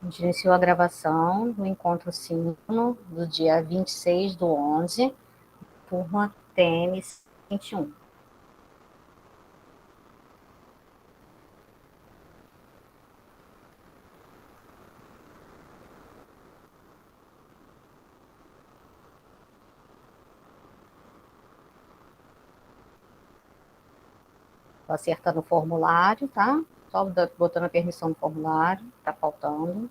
A gente iniciou a gravação do encontro síncrono do dia 26/11, turma TMS 21. Estou acertando o formulário, tá? Só botando a permissão no formulário, tá faltando.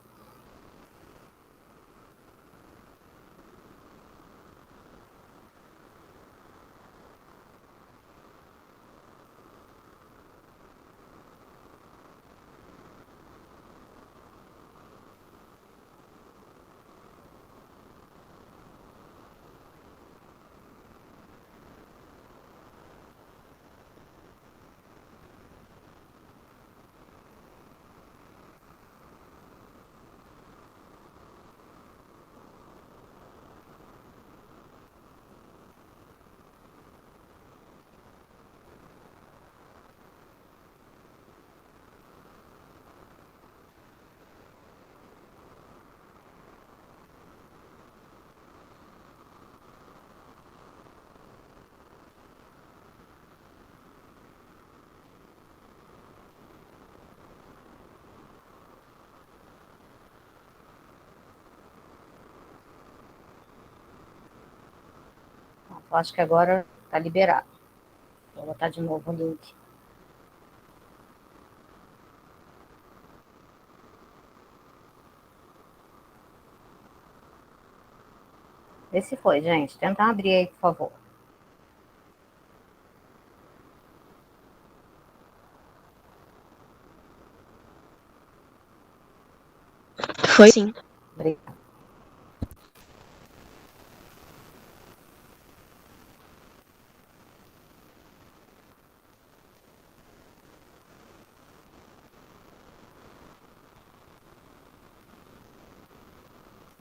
Acho que agora está liberado. Vou botar de novo o link. Vê se foi, gente. Tenta abrir aí, por favor. Foi sim. Obrigada.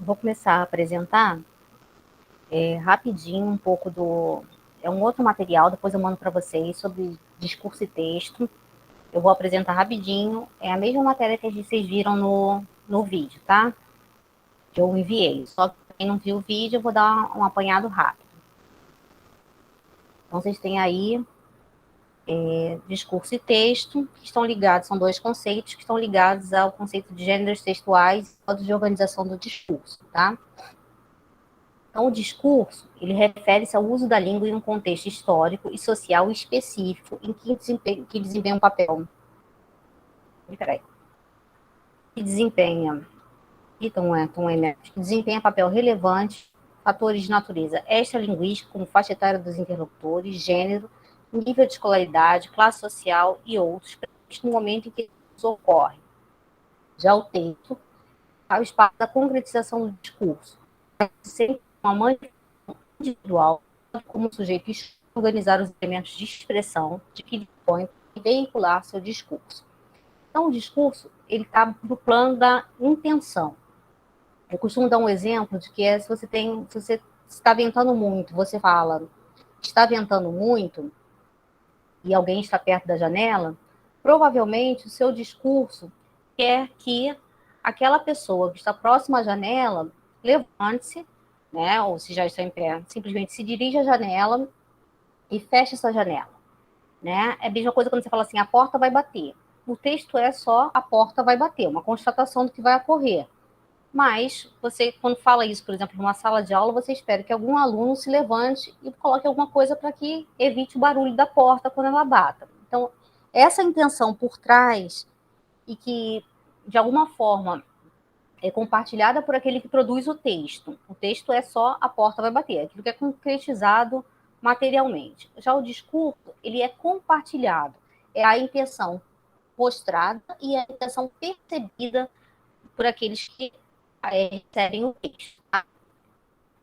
Vou começar a apresentar rapidinho um pouco do... É um outro material, depois eu mando para vocês, sobre discurso e texto. Eu vou apresentar rapidinho. É a mesma matéria que vocês viram no vídeo, tá? Que eu enviei. Só que quem não viu o vídeo, eu vou dar um apanhado rápido. Então, vocês têm aí discurso e texto, que estão ligados, são dois conceitos que estão ligados ao conceito de gêneros textuais e modos de organização do discurso, tá? Então, o discurso, ele refere-se ao uso da língua em um contexto histórico e social específico, em que desempenha um papel... Que desempenha... que desempenha papel relevante, fatores de natureza extralinguística, como faixa etária dos interlocutores, gênero, nível de escolaridade, classe social e outros, no momento em que isso ocorre. Já o texto é o espaço da concretização do discurso, sempre uma manifestação individual, como o sujeito organizar os elementos de expressão de que dispõe e veicular seu discurso. Então, o discurso ele está no plano da intenção. Eu costumo dar um exemplo de que se você está ventando muito, você fala, está ventando muito, e alguém está perto da janela, provavelmente o seu discurso quer que aquela pessoa que está próxima à janela levante-se, né, ou se já está em pé, simplesmente se dirija à janela e feche essa janela. Né? É a mesma coisa quando você fala assim, a porta vai bater. O texto é só a porta vai bater, uma constatação do que vai ocorrer. Mas você, quando fala isso, por exemplo, numa sala de aula, você espera que algum aluno se levante e coloque alguma coisa para que evite o barulho da porta quando ela bata. Então, essa intenção por trás e que, de alguma forma, é compartilhada por aquele que produz o texto. O texto é só a porta vai bater, é aquilo que é concretizado materialmente. Já o discurso, ele é compartilhado, é a intenção mostrada e a intenção percebida por aqueles que recebem o texto. Tá?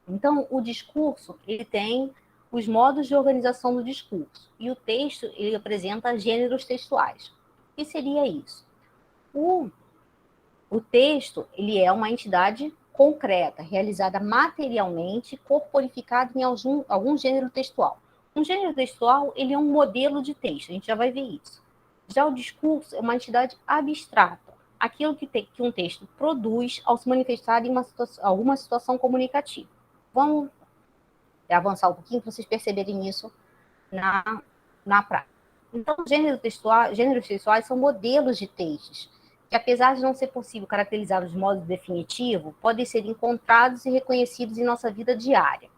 Então, o discurso, ele tem os modos de organização do discurso. E o texto, ele apresenta gêneros textuais. O que seria isso? O texto, ele é uma entidade concreta, realizada materialmente, corporificada em algum gênero textual. Um gênero textual, ele é um modelo de texto, a gente já vai ver isso. Já o discurso é uma entidade abstrata, aquilo que um texto produz ao se manifestar em alguma situação comunicativa. Vamos avançar um pouquinho para vocês perceberem isso na prática. Então, gêneros textuais são modelos de textos que, apesar de não ser possível caracterizá-los de modo definitivo, podem ser encontrados e reconhecidos em nossa vida diária,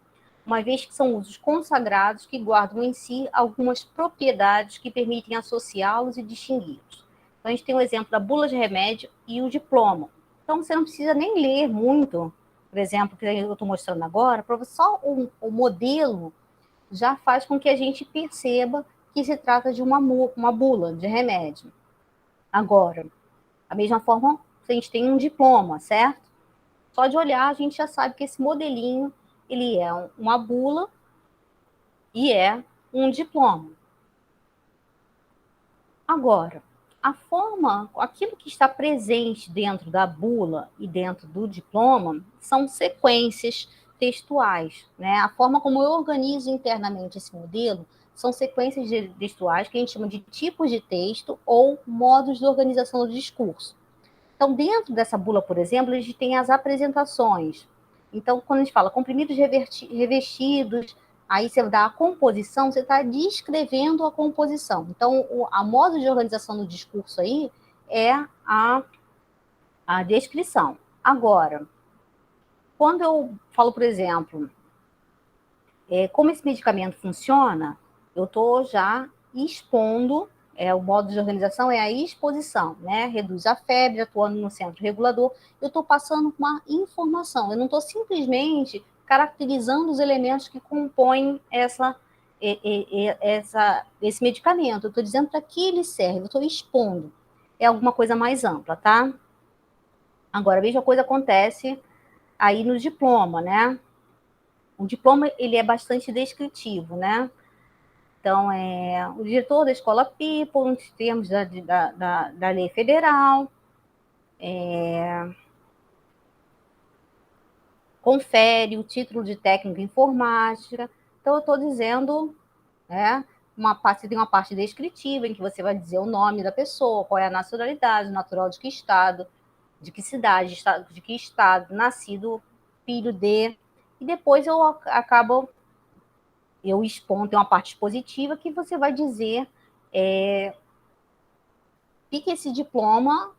uma vez que são usos consagrados que guardam em si algumas propriedades que permitem associá-los e distingui-los. Então, a gente tem o exemplo da bula de remédio e o diploma. Então, você não precisa nem ler muito, por exemplo, que eu estou mostrando agora, só o modelo já faz com que a gente perceba que se trata de uma bula de remédio. Agora, da mesma forma, se a gente tem um diploma, certo? Só de olhar, a gente já sabe que esse modelinho, ele é uma bula e é um diploma. Agora, a forma, aquilo que está presente dentro da bula e dentro do diploma são sequências textuais, né? A forma como eu organizo internamente esse modelo são sequências textuais que a gente chama de tipos de texto ou modos de organização do discurso. Então, dentro dessa bula, por exemplo, a gente tem as apresentações. Então, quando a gente fala comprimidos revestidos, aí você dá a composição, você está descrevendo a composição. Então, a modo de organização do discurso aí é a descrição. Agora, quando eu falo, por exemplo, como esse medicamento funciona, eu estou já expondo, o modo de organização é a exposição, né? Reduz a febre, atuando no centro regulador. Eu estou passando uma informação, eu não estou simplesmente caracterizando os elementos que compõem esse medicamento. Eu estou dizendo para que ele serve, eu estou expondo. É alguma coisa mais ampla, tá? Agora, a mesma coisa acontece aí no diploma, né? O diploma, ele é bastante descritivo, né? Então, o diretor da escola People, nos termos da lei federal, confere o título de técnico em informática. Então, eu estou dizendo, né, tem uma parte descritiva, em que você vai dizer o nome da pessoa, qual é a nacionalidade, natural de que estado, de que cidade, de que estado, nascido, filho de... E depois eu expondo, tem uma parte expositiva que você vai dizer o que esse diploma,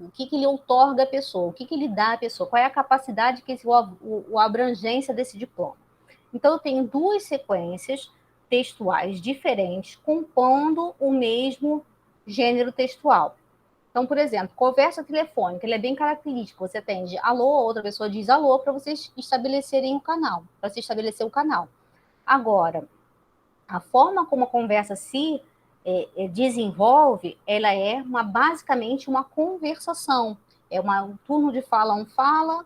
o que ele outorga à pessoa, o que ele dá à pessoa, qual é a capacidade, a abrangência desse diploma. Então, eu tenho duas sequências textuais diferentes compondo o mesmo gênero textual. Então, por exemplo, conversa telefônica, ele é bem característico. Você atende alô, outra pessoa diz alô, para vocês estabelecerem o canal, para se estabelecer o canal. Agora, a forma como a conversa se desenvolve, ela é basicamente uma conversação. Um turno de fala, um fala,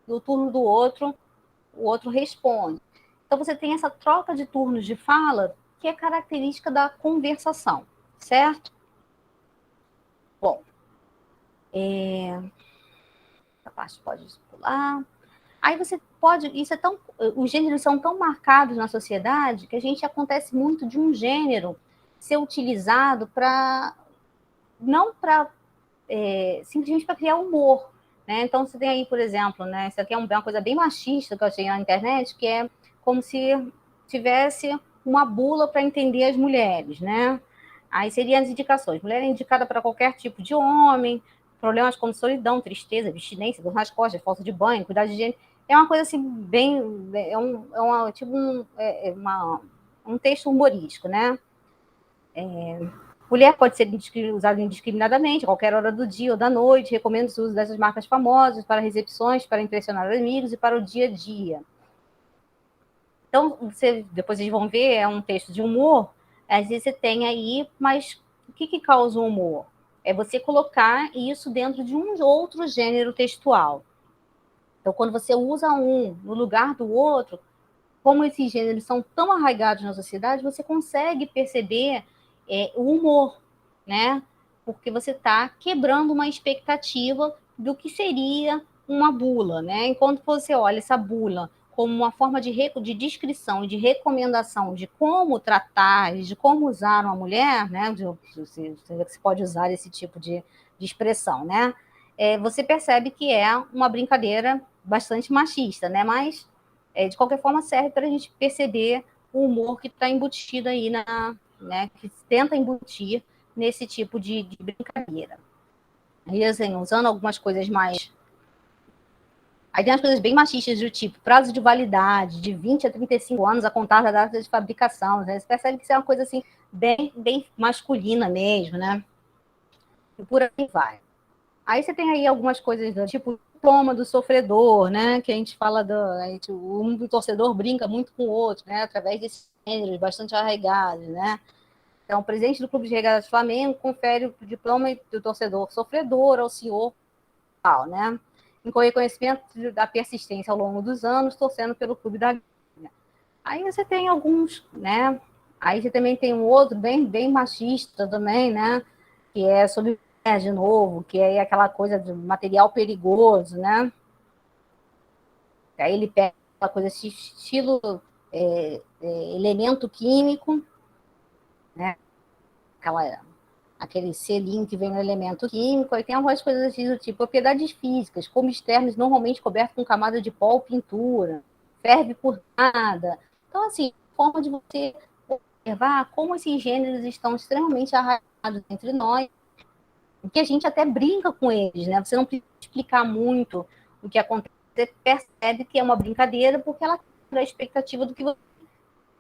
no turno do outro, o outro responde. Então, você tem essa troca de turnos de fala, que é característica da conversação, certo? Bom, essa parte pode pular. Aí você pode... os gêneros são tão marcados na sociedade que a gente acontece muito de um gênero ser utilizado não para simplesmente para criar humor, né? Então, você tem aí, por exemplo, né? Isso aqui é uma coisa bem machista que eu achei na internet, que é como se tivesse uma bula para entender as mulheres, né? Aí seriam as indicações. Mulher é indicada para qualquer tipo de homem, problemas como solidão, tristeza, abstinência, dor nas costas, falta de banho, cuidar de higiene. É uma coisa assim, bem... um texto humorístico, né? Mulher pode ser usada indiscriminadamente, a qualquer hora do dia ou da noite. Recomendo o uso dessas marcas famosas para recepções, para impressionar amigos e para o dia a dia. Então, depois vocês vão ver, é um texto de humor. Às vezes você tem aí, mas o que causa o humor? É você colocar isso dentro de um outro gênero textual. Então, quando você usa um no lugar do outro, como esses gêneros são tão arraigados na sociedade, você consegue perceber o humor, né? Porque você está quebrando uma expectativa do que seria uma bula, né? Enquanto você olha essa bula como uma forma de descrição e de recomendação de como tratar, de como usar uma mulher, né? Você pode usar esse tipo de expressão, né? Você percebe que é uma brincadeira bastante machista, né? Mas, de qualquer forma, serve para a gente perceber o humor que está embutido aí, né? Que tenta embutir nesse tipo de brincadeira. E, assim, usando algumas coisas mais... Aí tem as coisas bem machistas do tipo prazo de validade, de 20 a 35 anos a contar da data de fabricação. Né? Você percebe que isso é uma coisa assim, bem masculina mesmo, né? E por aí vai. Aí você tem aí algumas coisas do tipo diploma do sofredor, né? Que a gente fala um do torcedor brinca muito com o outro, né? Através desses gêneros bastante arraigados, né? Então, o presidente do Clube de Regatas do Flamengo confere o diploma do torcedor sofredor ao senhor tal, né? Em reconhecimento da persistência ao longo dos anos, torcendo pelo clube da Gávea. Aí você tem alguns, né? Aí você também tem um outro bem machista também, né? Que é sobre de novo, que é aquela coisa de material perigoso, né? Aí ele pega aquela coisa estilo elemento químico, né? Aquele selinho que vem no elemento químico, aí tem algumas coisas assim do tipo propriedades físicas, como externos normalmente cobertos com camada de pó ou pintura, ferve por nada. Então, assim, forma de você observar como esses gêneros estão extremamente arraigados entre nós, que a gente até brinca com eles, né? Você não precisa explicar muito o que acontece, você percebe que é uma brincadeira porque ela tem a expectativa do que você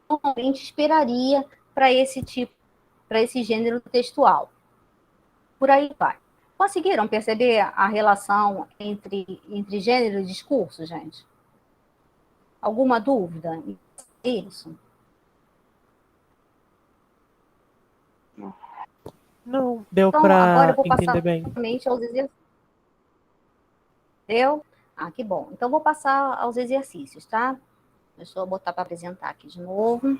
normalmente esperaria para esse gênero textual. Por aí vai. Conseguiram perceber a relação entre gênero e discurso, gente? Alguma dúvida? Isso. Não, deu Então, agora eu para vou entender passar bem. novamente aos exercícios. Deu? Ah, que bom. Então, vou passar aos exercícios, tá? Deixa eu botar para apresentar aqui de novo.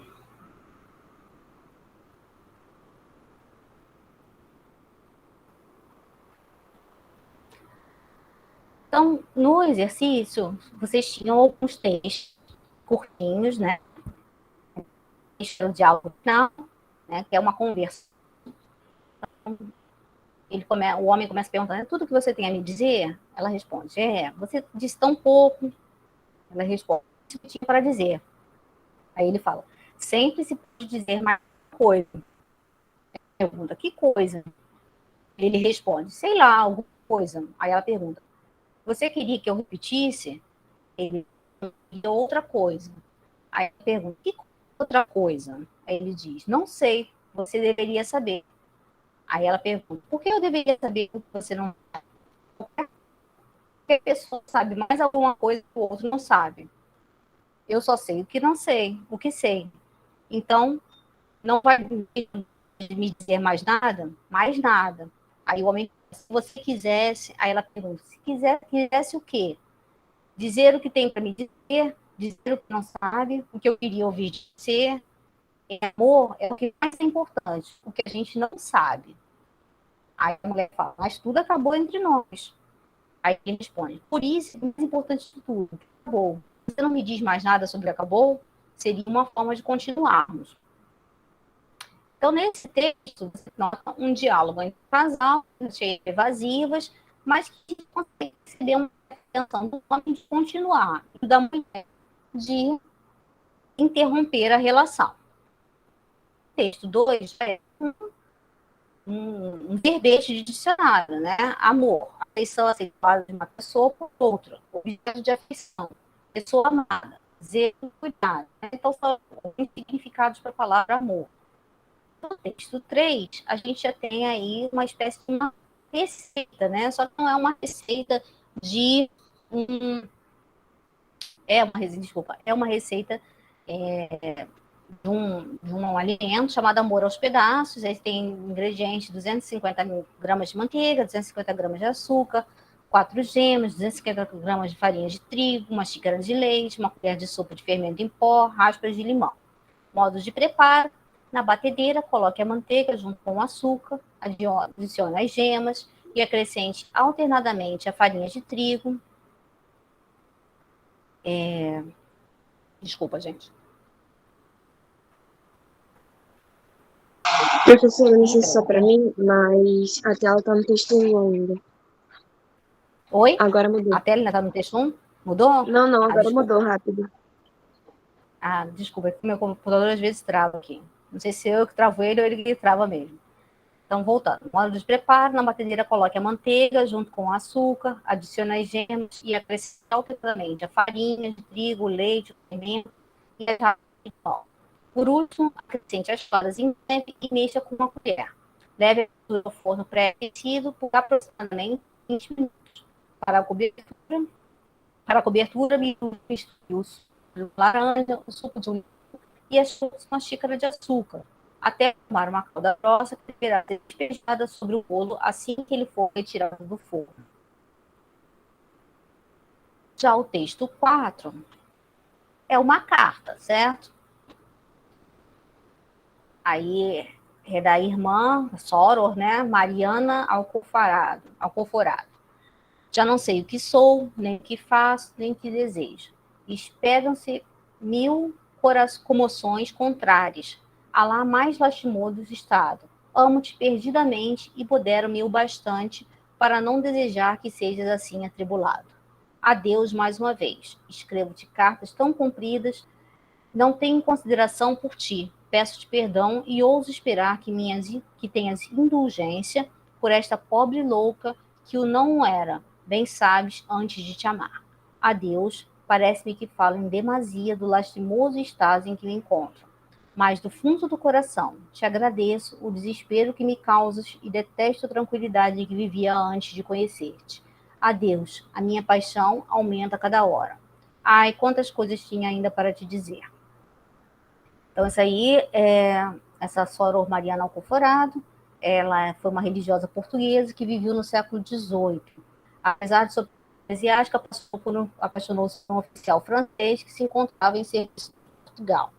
Então, no exercício, vocês tinham alguns textos curtinhos, né? O diálogo final, né? Que é uma conversa. O homem começa perguntando, tudo que você tem a me dizer? Ela responde, você disse tão pouco. Ela responde, o que tinha para dizer. Aí ele fala, sempre se pode dizer mais coisa. Pergunta, que coisa? Ele responde, sei lá, alguma coisa. Aí ela pergunta, você queria que eu repetisse? Ele deu outra coisa. Aí ela pergunta, que outra coisa? Aí ele diz, não sei, você deveria saber. Aí ela pergunta, por que eu deveria saber o que você não sabe? Porque a pessoa sabe mais alguma coisa que o outro não sabe. Eu só sei o que não sei, o que sei. Então, não vai me dizer mais nada? Mais nada. Aí o homem, se você quisesse, aí ela pergunta, se quisesse o quê? Dizer o que tem para me dizer o que não sabe, o que eu queria ouvir dizer. Amor é o que mais é importante, o que a gente não sabe. Aí a mulher fala, mas tudo acabou entre nós. Aí ele responde, por isso, o mais importante de tudo, acabou. Você não me diz mais nada sobre acabou? Seria uma forma de continuarmos. Então, nesse texto, você nota um diálogo entre o casal, cheias evasivas, mas que consegue perceber uma intenção do homem de continuar, e da mulher de interromper a relação. O texto 2 é um verbete de dicionário, né? Amor, afeição aceitável de uma pessoa por outra, objeto de afeição, pessoa amada, zelo e cuidado. Né? Então, são alguns significados para a palavra amor. No texto 3, a gente já tem aí uma espécie de uma receita, né? Só que não é uma receita de é uma receita de um alimento chamado amor aos pedaços. Aí tem ingredientes: 250 gramas de manteiga, 250 gramas de açúcar, 4 gemas, 250 gramas de farinha de trigo, uma xícara de leite, uma colher de sopa de fermento em pó, raspas de limão. Modos de preparo: na batedeira, coloque a manteiga junto com o açúcar, adicione as gemas e acrescente alternadamente a farinha de trigo. Desculpa, gente. Professora, não sei se só para mim, mas a tela tá no texto 1 ainda. Oi? Agora mudou. A tela ainda está no texto 1? Mudou? Não, agora Desculpa. mudou rápido. Desculpa, é que meu computador às vezes trava aqui. Não sei se eu que travo ele ou ele que trava mesmo. Então, voltando. Modo de preparo, na batedeira coloque a manteiga junto com o açúcar, adicione as gemas e acrescente alternadamente a farinha de trigo, leite, o fermento e a jarra de pão. Por último, acrescente as claras em sempre e mexa com uma colher. Leve ao forno pré-aquecido por aproximadamente 20 minutos. Para a cobertura, misture o suco de laranja, o suco de um e as frutas com uma xícara de açúcar, até formar uma calda grossa que deverá ser despejada sobre o bolo assim que ele for retirado do forno. Já o texto 4 é uma carta, certo? Aí é da irmã Soror, né? Mariana Alcoforado. Já não sei o que sou, nem o que faço, nem o que desejo. Esperam-se 1000 comoções contrárias. Alá mais lastimoso estado. Amo-te perdidamente e podero-me o bastante para não desejar que sejas assim atribulado. Adeus mais uma vez. Escrevo-te cartas tão compridas, não tenho consideração por ti. Peço-te perdão e ouso esperar que tenhas indulgência por esta pobre louca que o não era, bem sabes, antes de te amar. Adeus, parece-me que falo em demasia do lastimoso estado em que me encontro. Mas do fundo do coração, te agradeço o desespero que me causas e detesto a tranquilidade em que vivia antes de conhecer-te. Adeus, a minha paixão aumenta a cada hora. Ai, quantas coisas tinha ainda para te dizer. Então, essa Soror Mariana Alcoforado, ela foi uma religiosa portuguesa que viveu no século XVIII. Apesar de sua eclesiástica, apaixonou-se por um oficial francês que se encontrava em serviço em Portugal.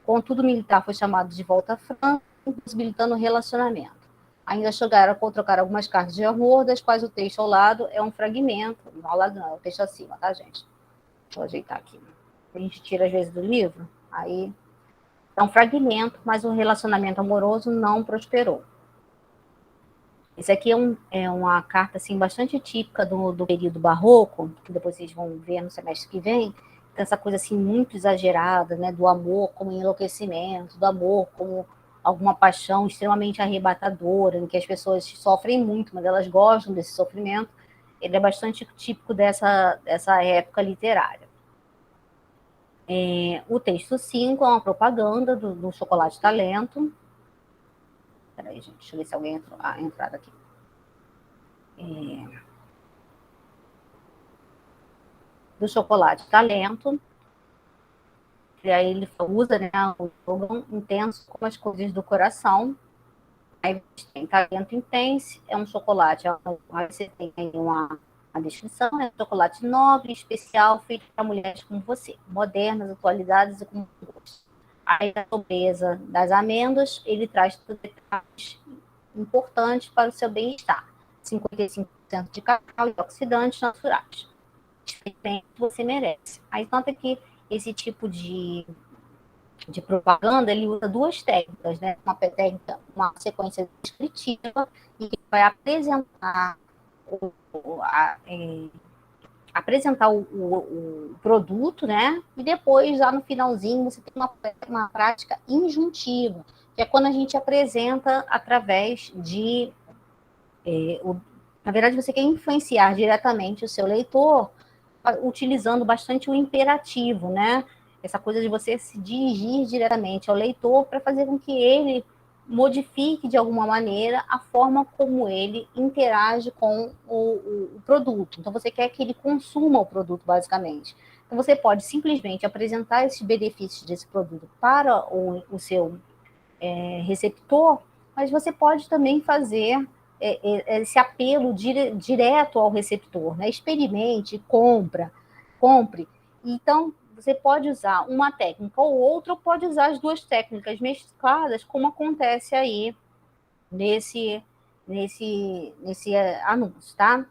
Contudo, o militar foi chamado de volta à França, impossibilitando o relacionamento. Ainda chegaram a trocar algumas cartas de amor, das quais o texto ao lado é um fragmento, não ao lado não, é o texto acima, tá, gente? Deixa eu ajeitar aqui. A gente tira às vezes do livro, aí é um fragmento, mas o relacionamento amoroso não prosperou. Esse aqui é uma carta assim, bastante típica do período barroco, que depois vocês vão ver no semestre que vem. Então, essa coisa assim muito exagerada, né, do amor como enlouquecimento, do amor como alguma paixão extremamente arrebatadora, em que as pessoas sofrem muito, mas elas gostam desse sofrimento. Ele é bastante típico dessa época literária. O texto 5 é uma propaganda do Chocolate Talento. Peraí, gente, deixa eu ver se alguém entrou. Entrada aqui. Do Chocolate Talento. E aí ele usa, né, o slogan intenso como as coisas do coração. Aí tem Talento Intense, é um chocolate. Aí você tem aí a descrição, é um chocolate nobre, especial, feito para mulheres como você, modernas, atualizadas e com gosto. Aí a nobreza das amêndoas, ele traz detalhes importantes para o seu bem-estar. 55% de cacau e oxidantes naturais. Você merece. Aí nota que esse tipo de propaganda, ele usa duas técnicas, né? Uma técnica, uma sequência descritiva, e que vai apresentar o produto, né? E depois, lá no finalzinho, você tem uma prática injuntiva, que é quando a gente apresenta através de... na verdade, você quer influenciar diretamente o seu leitor, utilizando bastante o imperativo, né? Essa coisa de você se dirigir diretamente ao leitor para fazer com que ele modifique de alguma maneira a forma como ele interage com o produto. Então, você quer que ele consuma o produto, basicamente. Então, você pode simplesmente apresentar esses benefícios desse produto para o seu receptor, mas você pode também fazer esse apelo direto ao receptor, né? Experimente, compre. Então, você pode usar uma técnica ou outra, ou pode usar as duas técnicas mescladas, como acontece aí nesse anúncio, tá?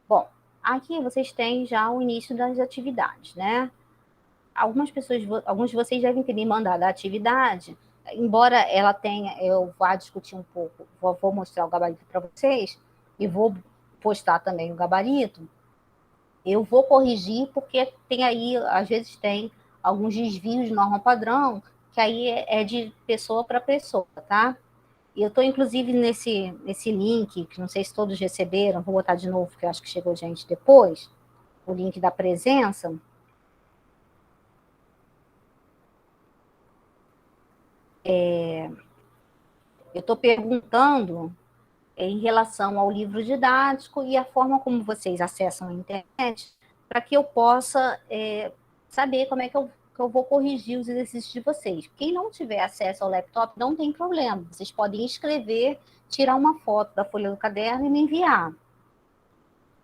Bom, aqui vocês têm já o início das atividades, né? alguns de vocês devem ter me mandado a atividade, embora ela tenha, eu vá discutir um pouco, vou mostrar o gabarito para vocês, e vou postar também o gabarito, eu vou corrigir, porque tem aí, às vezes tem alguns desvios de norma padrão, que aí é de pessoa para pessoa, tá? E eu estou, inclusive, nesse link, que não sei se todos receberam, vou botar de novo, porque eu acho que chegou gente depois, o link da presença. Eu estou perguntando em relação ao livro didático e a forma como vocês acessam a internet, para que eu possa saber como é que eu vou corrigir os exercícios de vocês. Quem não tiver acesso ao laptop, não tem problema. Vocês podem escrever, tirar uma foto da folha do caderno e me enviar.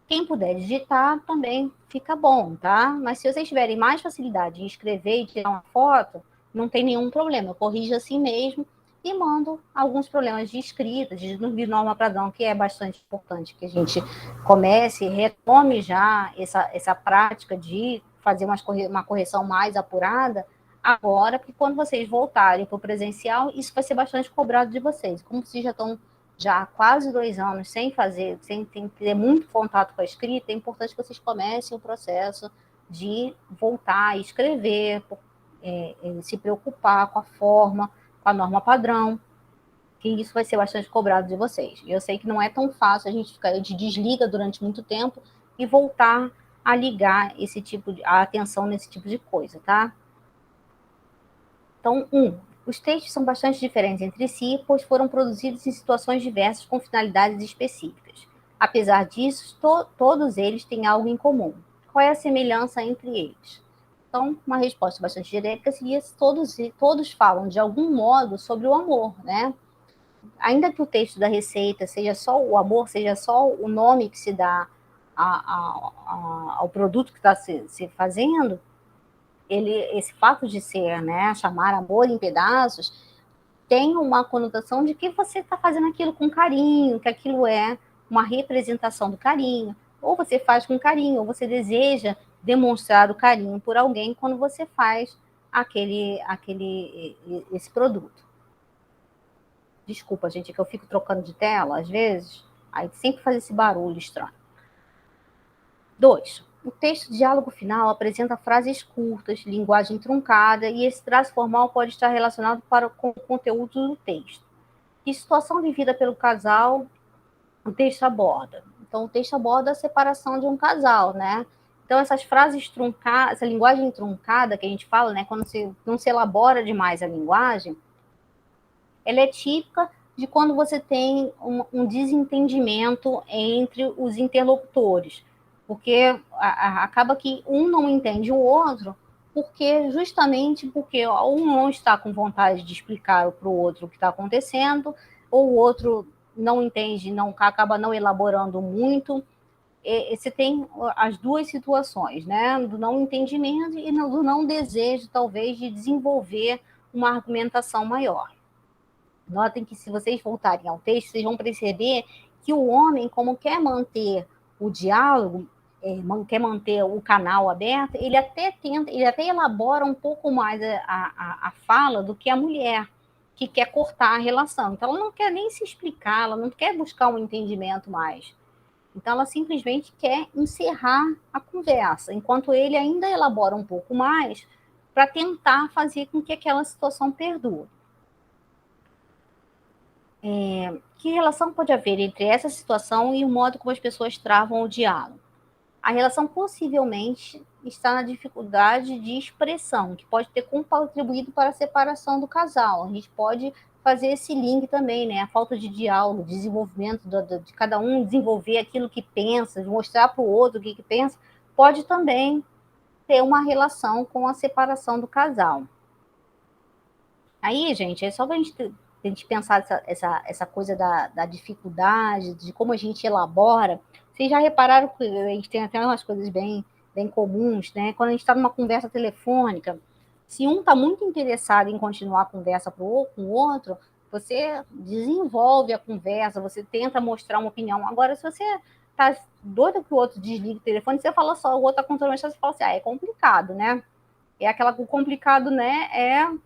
Quem puder digitar também fica bom, tá? Mas se vocês tiverem mais facilidade em escrever e tirar uma foto, não tem nenhum problema. Eu corrijo assim mesmo e mando alguns problemas de escrita, de norma padrão, que é bastante importante que a gente comece, retome já essa prática de fazer uma correção mais apurada agora, porque quando vocês voltarem para o presencial, isso vai ser bastante cobrado de vocês. Como vocês já há quase 2 anos sem ter muito contato com a escrita, é importante que vocês comecem o processo de voltar a escrever, se preocupar com a forma, com a norma padrão, que isso vai ser bastante cobrado de vocês. Eu sei que não é tão fácil, a gente desliga durante muito tempo e voltar a ligar a atenção nesse tipo de coisa, tá? Então, os textos são bastante diferentes entre si, pois foram produzidos em situações diversas com finalidades específicas. Apesar disso, todos eles têm algo em comum. Qual é a semelhança entre eles? Então, uma resposta bastante direta seria todos falam de algum modo sobre o amor, né? Ainda que o texto da receita seja só o amor, seja só o nome que se dá ao produto que está se fazendo, esse fato de ser, né, chamar amor em pedaços, tem uma conotação de que você está fazendo aquilo com carinho, que aquilo é uma representação do carinho, ou você faz com carinho, ou você deseja demonstrar o carinho por alguém quando você faz esse produto. Desculpa, gente, é que eu fico trocando de tela às vezes, aí sempre faz esse barulho estranho. 2. O texto diálogo final apresenta frases curtas, linguagem truncada, e esse traço formal pode estar relacionado com o conteúdo do texto. Que situação vivida pelo casal o texto aborda? Então, o texto aborda a separação de um casal, né? Então, essas frases truncadas, essa linguagem truncada que a gente fala, né? Quando não se elabora demais a linguagem, ela é típica de quando você tem um desentendimento entre os interlocutores, porque acaba que um não entende o outro, justamente porque um não está com vontade de explicar para o outro o que está acontecendo, ou o outro não entende, acaba não elaborando muito. Você tem as duas situações, né? Do não entendimento e do não desejo, talvez, de desenvolver uma argumentação maior. Notem que, se vocês voltarem ao texto, vocês vão perceber que o homem, como quer manter o diálogo, quer manter o canal aberto, ele até elabora um pouco mais a fala do que a mulher, que quer cortar a relação. Então, ela não quer nem se explicar, ela não quer buscar um entendimento mais. Então, ela simplesmente quer encerrar a conversa, enquanto ele ainda elabora um pouco mais para tentar fazer com que aquela situação perdure. Que relação pode haver entre essa situação e o modo como as pessoas travam o diálogo? A relação possivelmente está na dificuldade de expressão, que pode ter contribuído para a separação do casal. A gente pode fazer esse link também, né? A falta de diálogo, desenvolvimento de cada um desenvolver aquilo que pensa, mostrar para o outro o que pensa, pode também ter uma relação com a separação do casal. Aí, gente, é só para a gente pensar essa coisa da dificuldade, de como a gente elabora. Vocês já repararam que a gente tem até umas coisas bem comuns, né? Quando a gente está numa conversa telefônica, se um está muito interessado em continuar a conversa com o outro, você desenvolve a conversa, você tenta mostrar uma opinião. Agora, se você está doido que o outro desligue o telefone, você fala só, o outro está contando uma história, você fala assim, é complicado, né? é aquela o complicado, né?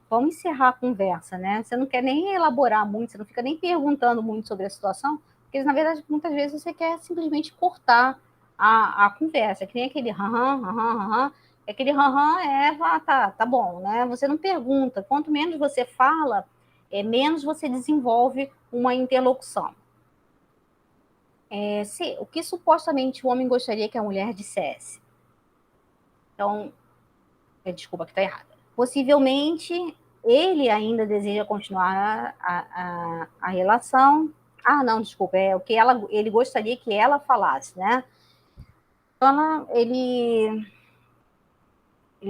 Vamos encerrar a conversa, né? Você não quer nem elaborar muito, você não fica nem perguntando muito sobre a situação, porque na verdade muitas vezes você quer simplesmente cortar a conversa, que nem aquele aquele tá bom, né? Você não pergunta, quanto menos você fala, menos você desenvolve uma interlocução. O que supostamente o homem gostaria que a mulher dissesse? Então, desculpa que está errada. Possivelmente, ele ainda deseja continuar a relação. Ah, não, desculpa, é o que ele gostaria que ela falasse, né? Então, ele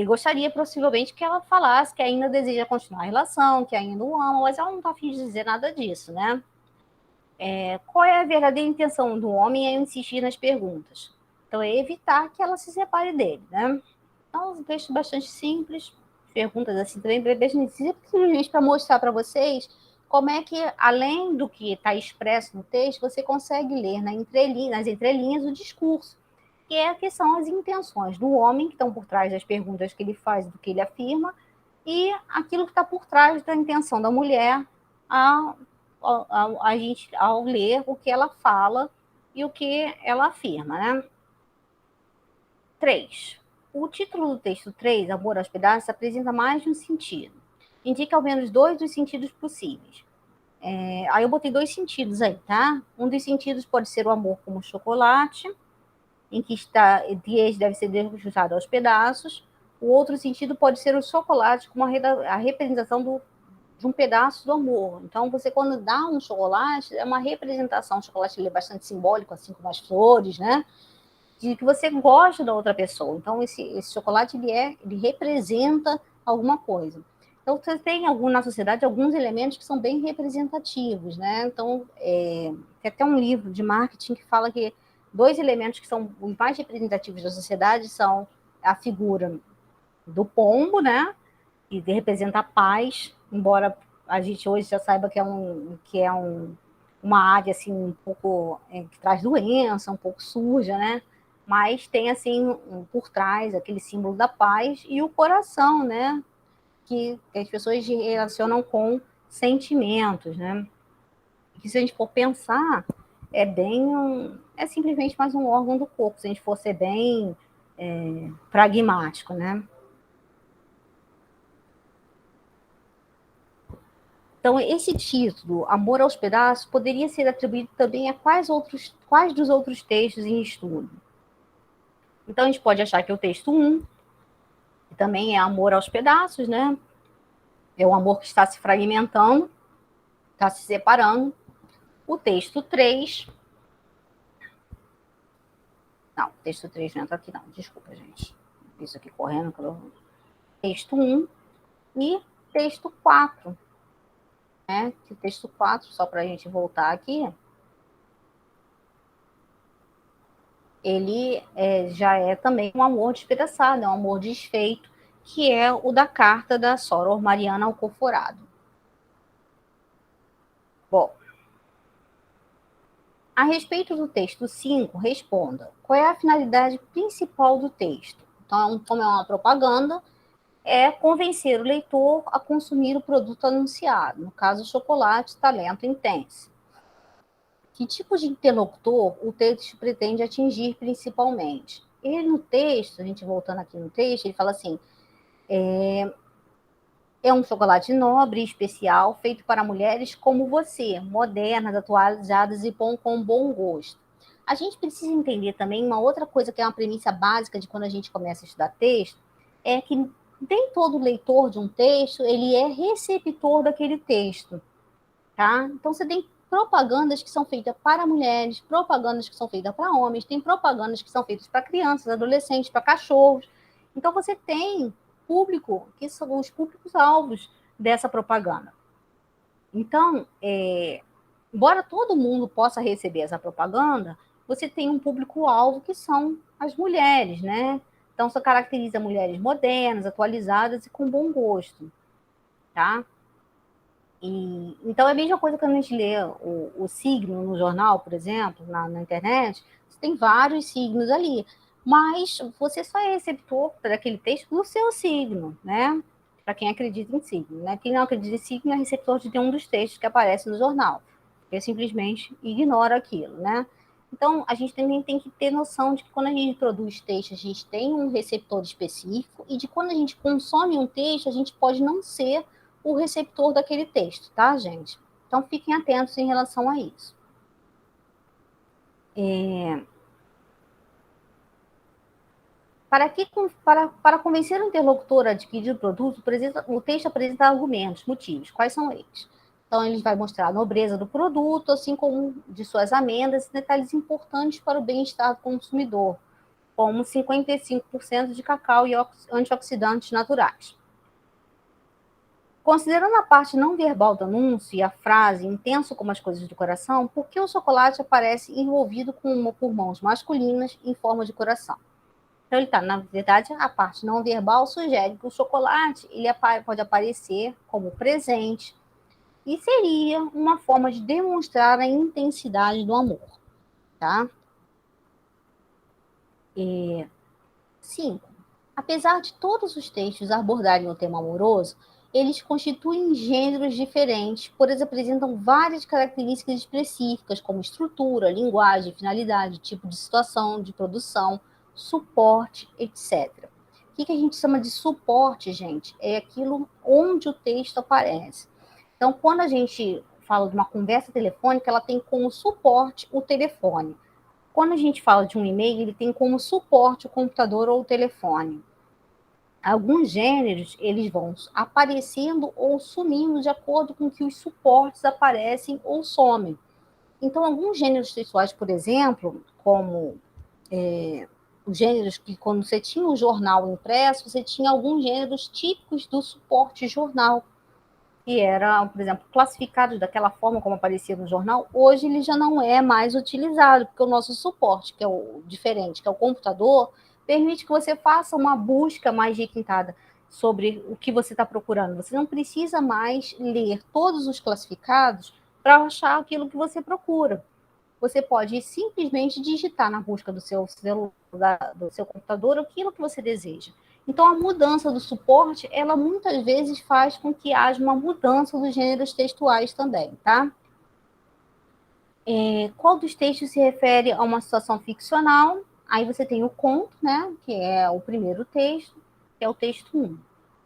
gostaria possivelmente que ela falasse que ainda deseja continuar a relação, que ainda o ama, mas ela não está a fim de dizer nada disso, né? Qual é a verdadeira intenção do homem é insistir nas perguntas? Então, é evitar que ela se separe dele, né? Então, um texto bastante simples, perguntas assim também, simplesmente para mostrar para vocês como é que, além do que está expresso no texto, você consegue ler nas entrelinhas o discurso, que são as intenções do homem, que estão por trás das perguntas que ele faz, do que ele afirma, e aquilo que está por trás da intenção da mulher a gente, ao ler o que ela fala e o que ela afirma, né? 3. O título do texto 3, Amor aos Pedaços, apresenta mais de um sentido. Indica ao menos 2 dos sentidos possíveis. Aí eu botei 2 sentidos aí, tá? Um dos sentidos pode ser o amor como chocolate, em que este deve ser desajustado aos pedaços. O outro sentido pode ser o chocolate como a representação de um pedaço do amor. Então, você quando dá um chocolate, é uma representação. O chocolate ele é bastante simbólico, assim como as flores, né? De que você gosta da outra pessoa. Então, esse chocolate, ele representa alguma coisa. Então, você tem na sociedade alguns elementos que são bem representativos, né? Então, tem até um livro de marketing que fala que 2 elementos que são os mais representativos da sociedade são a figura do pombo, né? Que representa a paz, embora a gente hoje já saiba uma ave assim um pouco que traz doença, um pouco suja, né? Mas tem assim por trás aquele símbolo da paz e o coração, né? Que as pessoas relacionam com sentimentos, né? Que se a gente for pensar é simplesmente mais um órgão do corpo, se a gente for ser bem pragmático, né? Então, esse título, Amor aos Pedaços, poderia ser atribuído também a quais dos outros textos em estudo? Então, a gente pode achar que o texto 1, que também é Amor aos Pedaços, né? É o amor que está se fragmentando, está se separando. O texto 3. Não, o texto 3 não entra aqui, não. Desculpa, gente. Isso aqui correndo. Texto 1 e texto 4. Né? O texto 4, só para a gente voltar aqui, ele já é também um amor despedaçado, é um amor desfeito, que é o da carta da Soror Mariana Alcoforado. Bom, a respeito do texto 5, responda: qual é a finalidade principal do texto? Então, como é uma propaganda, é convencer o leitor a consumir o produto anunciado, no caso, chocolate, talento intenso. Que tipo de interlocutor o texto pretende atingir principalmente? Ele no texto, a gente voltando aqui no texto, ele fala assim, é um chocolate nobre e especial, feito para mulheres como você, modernas, atualizadas e com bom gosto. A gente precisa entender também uma outra coisa que é uma premissa básica de quando a gente começa a estudar texto, é que nem todo leitor de um texto, ele é receptor daquele texto, tá? Então, você tem propagandas que são feitas para mulheres, propagandas que são feitas para homens, tem propagandas que são feitas para crianças, adolescentes, para cachorros. Então, você tem público, que são os públicos-alvos dessa propaganda. Então, embora todo mundo possa receber essa propaganda, você tem um público-alvo que são as mulheres, né? Então, isso caracteriza mulheres modernas, atualizadas e com bom gosto, tá? Então, é a mesma coisa quando a gente lê o signo no jornal, por exemplo, na internet, você tem vários signos ali. mas você só é receptor para aquele texto do seu signo, né? Para quem acredita em signo, né? Quem não acredita em signo é receptor de nenhum dos textos que aparece no jornal. Porque simplesmente ignora aquilo, né? Então, a gente também tem que ter noção de que quando a gente produz texto, a gente tem um receptor específico e de quando a gente consome um texto, a gente pode não ser o receptor daquele texto, tá, gente? Então, fiquem atentos em relação a isso. Para convencer o interlocutor a adquirir o produto, o texto apresenta argumentos, motivos. Quais são eles? Então, ele vai mostrar a nobreza do produto, assim como de suas amendas e detalhes importantes para o bem-estar do consumidor, como 55% de cacau e antioxidantes naturais. Considerando a parte não verbal do anúncio e a frase intenso como as coisas do coração, por que o chocolate aparece envolvido por mãos masculinas em forma de coração? Então, ele tá, na verdade, a parte não verbal sugere que o chocolate ele pode aparecer como presente e seria uma forma de demonstrar a intensidade do amor, tá? 5. Apesar de todos os textos abordarem o tema amoroso, eles constituem gêneros diferentes, pois apresentam várias características específicas, como estrutura, linguagem, finalidade, tipo de situação, de produção, suporte, etc. O que a gente chama de suporte, gente? É aquilo onde o texto aparece. Então, quando a gente fala de uma conversa telefônica, ela tem como suporte o telefone. Quando a gente fala de um e-mail, ele tem como suporte o computador ou o telefone. Alguns gêneros, eles vão aparecendo ou sumindo de acordo com que os suportes aparecem ou somem. Então, alguns gêneros textuais, por exemplo, como os gêneros que quando você tinha o jornal impresso, você tinha alguns gêneros típicos do suporte jornal, que era, por exemplo, classificados daquela forma como aparecia no jornal. Hoje ele já não é mais utilizado, porque o nosso suporte, que é o diferente, que é o computador, permite que você faça uma busca mais requintada sobre o que você está procurando. Você não precisa mais ler todos os classificados para achar aquilo que você procura. Você pode simplesmente digitar na busca do seu celular, do seu computador, aquilo que você deseja. Então, a mudança do suporte, ela muitas vezes faz com que haja uma mudança dos gêneros textuais também, tá? Qual dos textos se refere a uma situação ficcional? Aí você tem o conto, né, que é o primeiro texto, que é o texto 1.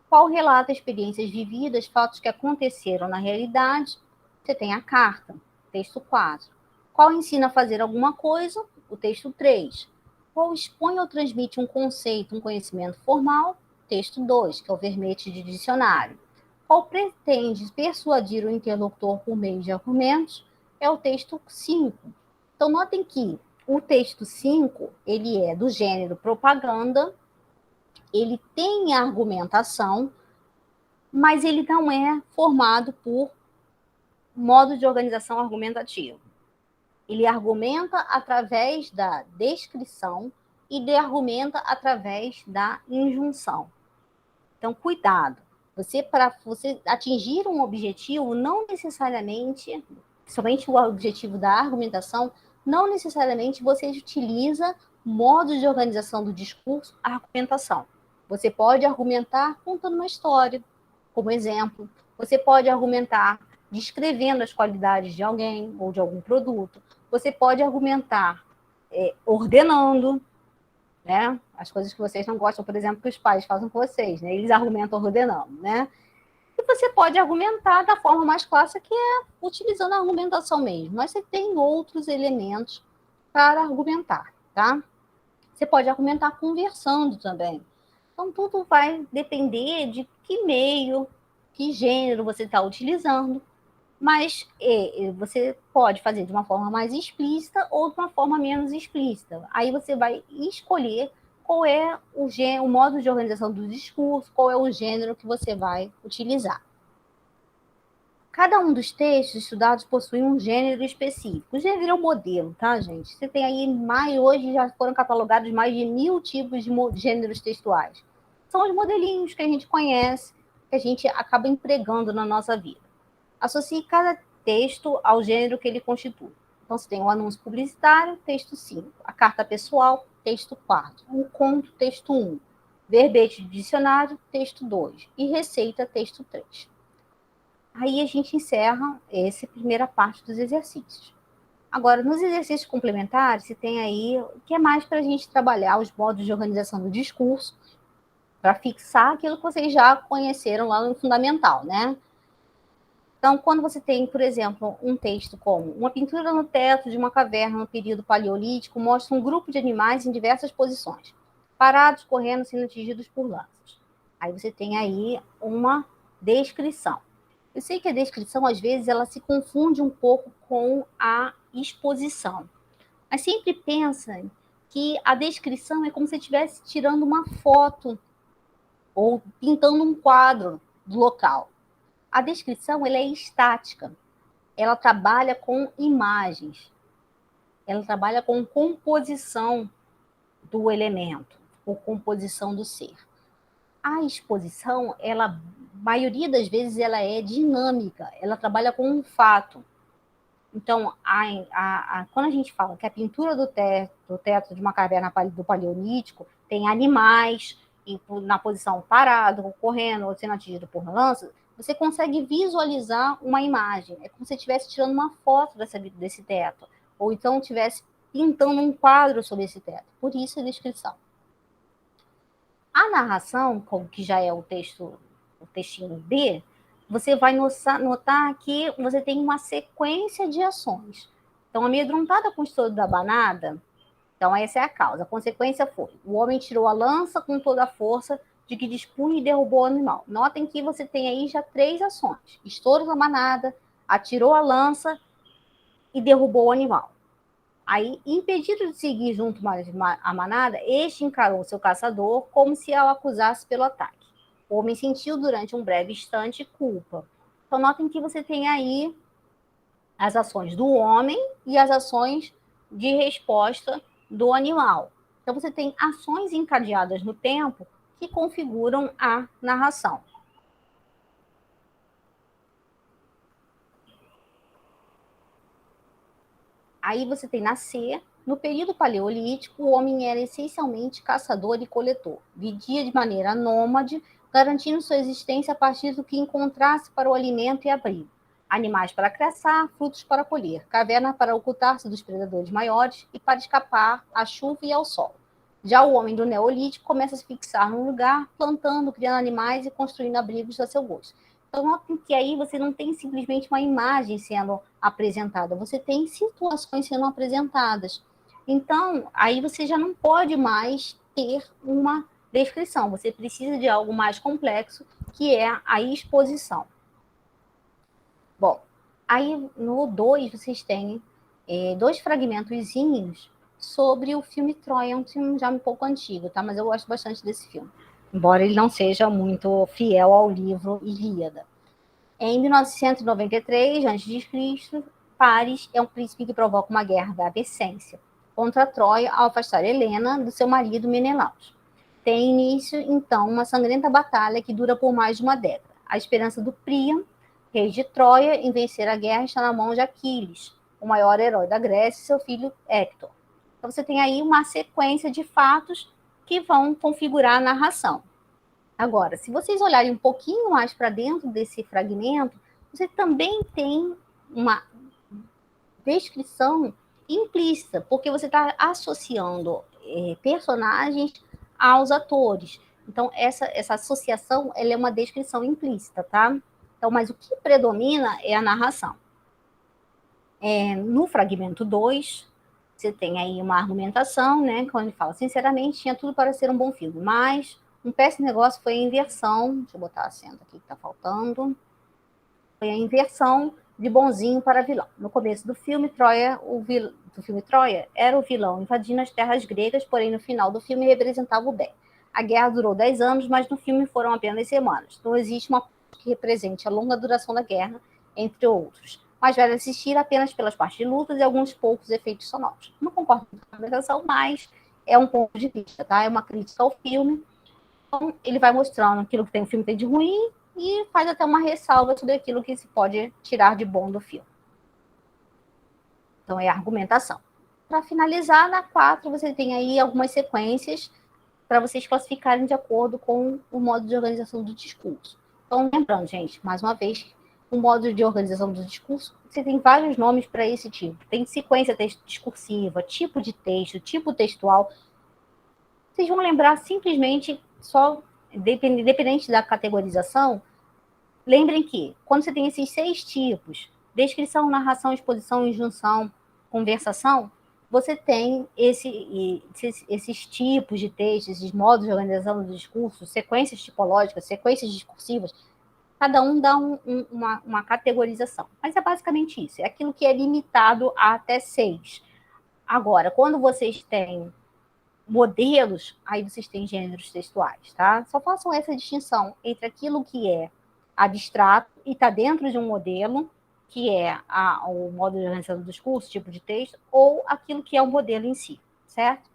Qual relata experiências vividas, fatos que aconteceram na realidade? Você tem a carta, texto 4. Qual ensina a fazer alguma coisa? O texto 3. Qual expõe ou transmite um conceito, um conhecimento formal? Texto 2, que é o verbete de dicionário. Qual pretende persuadir o interlocutor por meio de argumentos? É o texto 5. Então, notem que o texto 5, ele é do gênero propaganda, ele tem argumentação, mas ele não é formado por modo de organização argumentativo. Ele argumenta através da descrição e ele argumenta através da injunção. Então, cuidado. Para você atingir um objetivo, não necessariamente, somente o objetivo da argumentação, não necessariamente você utiliza modos de organização do discurso, a argumentação. Você pode argumentar contando uma história, como exemplo. Você pode argumentar descrevendo as qualidades de alguém ou de algum produto. Você pode argumentar ordenando, né? As coisas que vocês não gostam, por exemplo, que os pais fazem com vocês, né? Eles argumentam ordenando, né? E você pode argumentar da forma mais clássica, que é utilizando a argumentação mesmo. Mas você tem outros elementos para argumentar, tá? Você pode argumentar conversando também. Então, tudo vai depender de que meio, que gênero você está utilizando, mas você pode fazer de uma forma mais explícita ou de uma forma menos explícita. Aí você vai escolher qual é o modo de organização do discurso, qual é o gênero que você vai utilizar. Cada um dos textos estudados possui um gênero específico. O gênero é um modelo, tá, gente? Você tem aí hoje já foram catalogados mais de 1000 tipos de gêneros textuais. São os modelinhos que a gente conhece, que a gente acaba empregando na nossa vida. Associe cada texto ao gênero que ele constitui. Então, você tem o anúncio publicitário, texto 5. A carta pessoal, texto 4. O conto, texto 1. Verbete de dicionário, texto 2. E receita, texto 3. Aí a gente encerra essa primeira parte dos exercícios. Agora, nos exercícios complementares, você tem aí o que é mais para a gente trabalhar os modos de organização do discurso, para fixar aquilo que vocês já conheceram lá no fundamental, né? Então, quando você tem, por exemplo, um texto como uma pintura no teto de uma caverna no período paleolítico mostra um grupo de animais em diversas posições, parados, correndo, sendo atingidos por lanças. Aí você tem aí uma descrição. Eu sei que a descrição, às vezes, ela se confunde um pouco com a exposição. Mas sempre pensa que a descrição é como se estivesse tirando uma foto ou pintando um quadro do local. A descrição ela é estática, ela trabalha com imagens, ela trabalha com composição do elemento, ou composição do ser. A exposição, ela, maioria das vezes, ela é dinâmica, ela trabalha com um fato. Então, quando a gente fala que a pintura do teto de uma caverna do Paleolítico tem animais na posição parado, correndo, ou sendo atingido por lanças, você consegue visualizar uma imagem. É como se estivesse tirando uma foto desse teto, ou então estivesse pintando um quadro sobre esse teto. Por isso a descrição. A narração, que já é o textinho B, você vai notar que você tem uma sequência de ações. Então, amedrontada com o estouro da banada, então essa é a causa. A consequência foi: o homem tirou a lança com toda a força de que dispunha e derrubou o animal. Notem que você tem aí já 3 ações: estouro da manada, atirou a lança e derrubou o animal. Aí, impedido de seguir junto à manada, este encarou seu caçador como se o acusasse pelo ataque. O homem sentiu durante um breve instante culpa. Então, notem que você tem aí as ações do homem e as ações de resposta do animal. Então, você tem ações encadeadas no tempo que configuram a narração. Aí você tem na C, no período paleolítico, o homem era essencialmente caçador e coletor. Vivia de maneira nômade, garantindo sua existência a partir do que encontrasse para o alimento e abrigo. Animais para caçar, frutos para colher, caverna para ocultar-se dos predadores maiores e para escapar à chuva e ao sol. Já o homem do Neolítico começa a se fixar num lugar, plantando, criando animais e construindo abrigos a seu gosto. Então, notem que aí você não tem simplesmente uma imagem sendo apresentada, você tem situações sendo apresentadas. Então, aí você já não pode mais ter uma descrição, você precisa de algo mais complexo, que é a exposição. Bom, aí no 2 vocês têm 2 fragmentozinhos sobre o filme Troia, é um filme já um pouco antigo, tá? Mas eu gosto bastante desse filme, embora ele não seja muito fiel ao livro Ilíada. Em 1993, a.C., Paris é um príncipe que provoca uma guerra da abscência contra Troia ao afastar Helena do seu marido Menelaus. Tem início, então, uma sangrenta batalha que dura por mais de uma década. A esperança do Príamo, rei de Troia, em vencer a guerra está na mão de Aquiles, o maior herói da Grécia, e seu filho Héctor. Então, você tem aí uma sequência de fatos que vão configurar a narração. Agora, se vocês olharem um pouquinho mais para dentro desse fragmento, você também tem uma descrição implícita, porque você está associando personagens aos atores. Então, essa associação ela é uma descrição implícita, tá? Então, mas o que predomina é a narração. No fragmento 2, você tem aí uma argumentação, né? Quando ele fala, sinceramente, tinha tudo para ser um bom filme, mas um péssimo negócio foi a inversão. Deixa eu botar a acento aqui que está faltando. Foi a inversão de bonzinho para vilão. No começo do filme, Troia era o vilão invadindo as terras gregas, porém no final do filme representava o bem. A guerra durou 10 anos, mas no filme foram apenas semanas. Não existe uma que represente a longa duração da guerra, entre outros. Mas vale assistir apenas pelas partes de lutas e alguns poucos efeitos sonoros. Não concordo com a apresentação, mas é um ponto de vista, tá? É uma crítica ao filme. Então, ele vai mostrando aquilo que o filme tem de ruim e faz até uma ressalva sobre aquilo que se pode tirar de bom do filme. Então, é argumentação. Para finalizar, na 4, você tem aí algumas sequências para vocês classificarem de acordo com o modo de organização do discurso. Então, lembrando, gente, mais uma vez, o modo de organização do discurso, você tem vários nomes para esse tipo. Tem sequência discursiva, tipo de texto, tipo textual. Vocês vão lembrar simplesmente, só independente da categorização, lembrem que, quando você tem esses 6 tipos, descrição, narração, exposição, injunção, conversação, você tem esses tipos de texto, esses modos de organização do discurso, sequências tipológicas, sequências discursivas, cada um dá uma categorização. Mas é basicamente isso, é aquilo que é limitado a até 6. Agora, quando vocês têm modelos, aí vocês têm gêneros textuais, tá? Só façam essa distinção entre aquilo que é abstrato e está dentro de um modelo, que é o modo de organização do discurso, tipo de texto, ou aquilo que é o modelo em si, certo?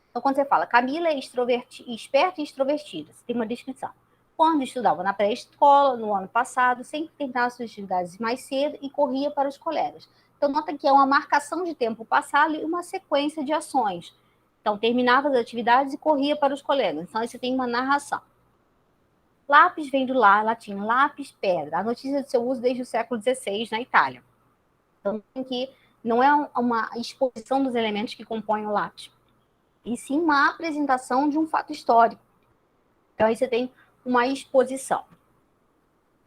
Então, quando você fala, Camila é esperta e extrovertida, você tem uma descrição. Quando estudava na pré-escola, no ano passado, sempre terminava suas atividades mais cedo e corria para os colegas. Então, nota que é uma marcação de tempo passado e uma sequência de ações. Então, terminava as atividades e corria para os colegas. Então, aí você tem uma narração. Lápis vem do latim, lápis, pedra. A notícia do seu uso desde o século XVI na Itália. Então, que não é uma exposição dos elementos que compõem o lápis, e sim uma apresentação de um fato histórico. Então, aí você tem uma exposição.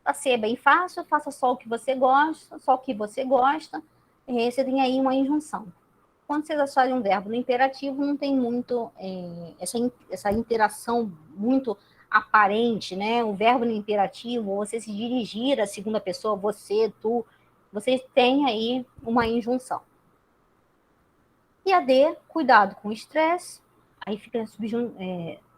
Para ser bem fácil, faça só o que você gosta, só o que você gosta, e você tem aí uma injunção. Quando vocês acharem um verbo no imperativo, não tem muito essa interação muito aparente, né? O verbo no imperativo, você se dirigir à segunda pessoa, você, tu, vocês têm aí uma injunção. E a D, cuidado com o estresse, aí fica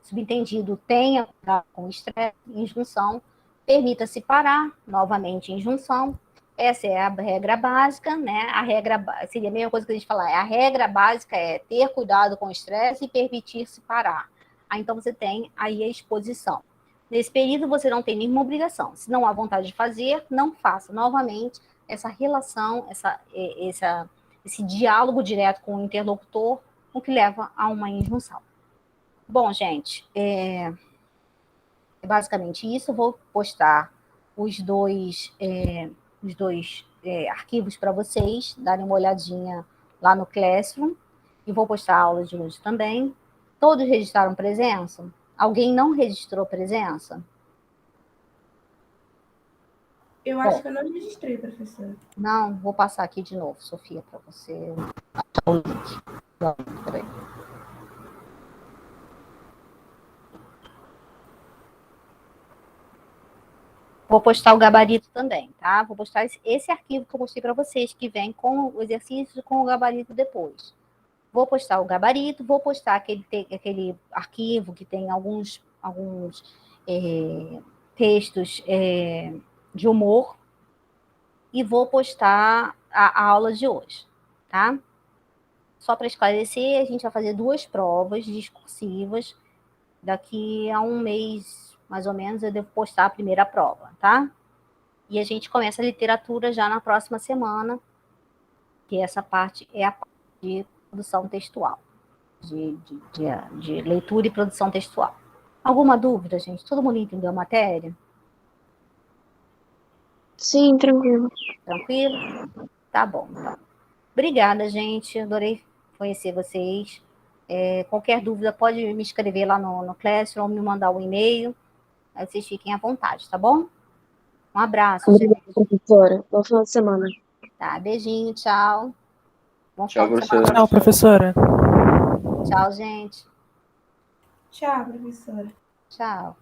subentendido, tenha cuidado com o estresse, injunção, permita-se parar, novamente injunção. Essa é a regra básica, né? A regra seria a mesma coisa que a gente falar. A regra básica é ter cuidado com o estresse e permitir-se parar. Aí, então, você tem aí a exposição. Nesse período, você não tem nenhuma obrigação. Se não há vontade de fazer, não faça. Novamente, essa relação, esse diálogo direto com o interlocutor, o que leva a uma injunção. Bom, gente, é basicamente isso. Eu vou postar os dois arquivos para vocês darem uma olhadinha lá no Classroom, e vou postar a aula de hoje também. Todos registraram presença? Alguém não registrou presença? Eu acho que eu não registrei, professora. Não, vou passar aqui de novo, Sofia, para você achar o link. Não, peraí. Vou postar o gabarito também, tá? Vou postar esse arquivo que eu postei para vocês, que vem com o exercício com o gabarito depois. Vou postar o gabarito, vou postar aquele arquivo que tem alguns textos de humor, e vou postar a aula de hoje, tá? Só para esclarecer, a gente vai fazer 2 provas discursivas. Daqui a um mês, mais ou menos, eu devo postar a primeira prova, tá? E a gente começa a literatura já na próxima semana, que essa parte é a parte de produção textual, de leitura e produção textual. Alguma dúvida, gente? Todo mundo entendeu a matéria? Sim, tranquilo. Tranquilo? Tá bom, então. Obrigada, gente. Adorei conhecer vocês. Qualquer dúvida, pode me escrever lá no Classroom ou me mandar um e-mail. Aí vocês fiquem à vontade, tá bom? Um abraço, Obrigada, gente. professora. Bom final de semana. Tá, beijinho, tchau. Bom Tchau, final de semana. professora. Tchau, professora. Tchau, gente. Tchau, professora. Tchau.